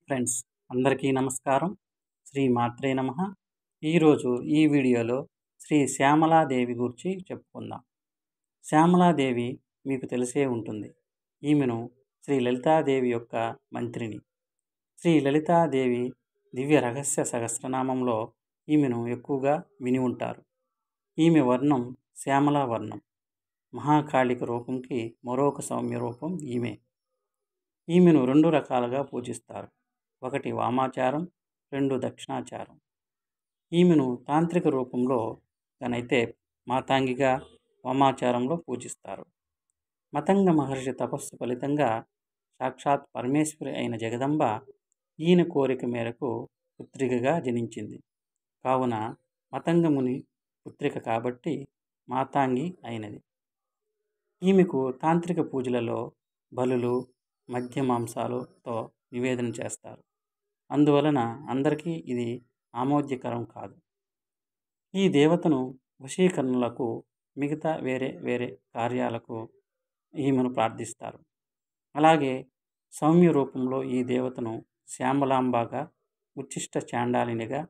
Friends, అందరికీ నమస్కారం. శ్రీ మాత్రే నమః. ఈరోజు ఈ వీడియోలో శ్రీ శ్యామలాదేవి గురించి చెప్పుకుందాం. శ్యామలాదేవి మీకు తెలిసే ఉంటుంది. ఈమెను శ్రీ లలితాదేవి యొక్క మంత్రిని. శ్రీ లలితాదేవి దివ్య రహస్య సహస్రనామంలో ఈమెను ఎక్కువగా విని ఉంటారు. ఈమె వర్ణం శ్యామలా వర్ణం. మహాకాళిక రూపంకి మరొక సౌమ్య రూపం ఈమె. ఈమెను 2 రకాలుగా పూజిస్తారు. ఒకటి వామాచారం, 2 దక్షిణాచారం. ఈమెను తాంత్రిక రూపంలో గానైతే మాతాంగిగా వామాచారంలో పూజిస్తారు. మతంగ మహర్షి తపస్సు ఫలితంగా సాక్షాత్ పరమేశ్వరి అయిన జగదంబ ఈయన కోరిక మేరకు పుత్రికగా జనించింది. కావున మతంగముని పుత్రిక కాబట్టి మాతాంగి అయినది. ఈమెకు తాంత్రిక పూజలలో బలులు, మద్య మాంసాలతో నివేదన చేస్తారు. అందువలన అందరికీ ఇది ఆమోద్యకరం కాదు. ఈ దేవతను వశీకరణలకు, మిగతా వేరే కార్యాలకు ఈమెను ప్రార్థిస్తారు. అలాగే సౌమ్య రూపంలో ఈ దేవతను శ్యామలాంబగా, ఉచ్చిష్ట చాండాలినిగా,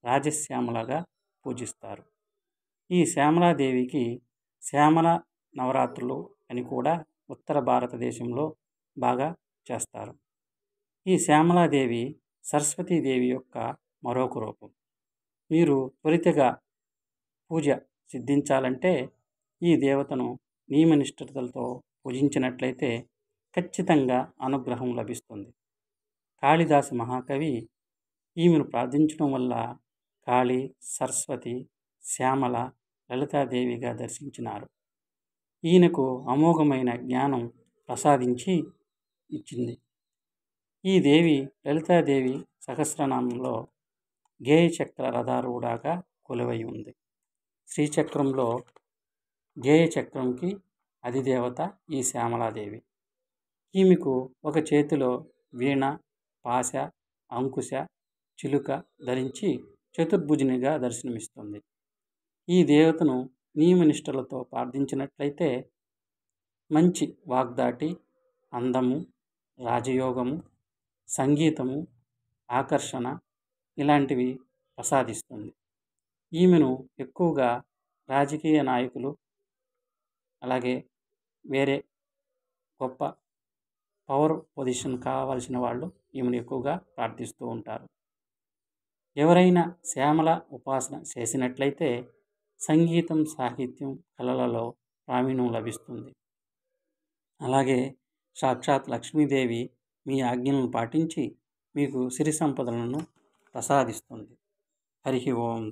రాజశ్యామలగా పూజిస్తారు. ఈ శ్యామలాదేవికి శ్యామల నవరాత్రులు అని కూడా ఉత్తర భారతదేశంలో బాగా చేస్తారు. ఈ శ్యామలాదేవి సరస్వతీదేవి యొక్క మరొక రూపం. మీరు త్వరితగా పూజ సిద్ధించాలంటే ఈ దేవతను నియమనిష్ఠతలతో పూజించినట్లయితే ఖచ్చితంగా అనుగ్రహం లభిస్తుంది. కాళిదాస మహాకవి ఈమెను ప్రార్థించడం వల్ల కాళీ, సరస్వతి, శ్యామల, లలితాదేవిగా దర్శించినారు. ఈయనకు అమోఘమైన జ్ఞానం ప్రసాదించి ఇచ్చింది. ఈ దేవి లలితాదేవి సహస్రనామంలో గేయచక్ర రథారూఢగా కొలువై ఉంది. శ్రీచక్రంలో గేయచక్రంకి అధిదేవత ఈ శ్యామలాదేవి. ఈమెకు ఒక చేతిలో వీణ, పాశ, అంకుశ, చిలుక ధరించి చతుర్భుజునిగా దర్శనమిస్తుంది. ఈ దేవతను నియమనిష్టలతో ప్రార్థించినట్లయితే మంచి వాగ్దాటి, అందము, రాజయోగము, సంగీతము, ఆకర్షణ ఇలాంటివి ప్రసాదిస్తుంది. ఈమెను ఎక్కువగా రాజకీయ నాయకులు, అలాగే వేరే గొప్ప పవర్ పొజిషన్ కావాల్సిన వాళ్ళు ఈమెను ఎక్కువగా ప్రార్థిస్తూ ఉంటారు. ఎవరైనా శ్యామల ఉపాసన చేసినట్లయితే సంగీతం, సాహిత్యం, కళలలో ప్రావీణ్యం లభిస్తుంది. అలాగే సాక్షాత్ లక్ష్మీదేవి మీ ఆజ్ఞలను పాటించి మీకు సిరి సంపదలను ప్రసాదిస్తుంది. హరి ఓం.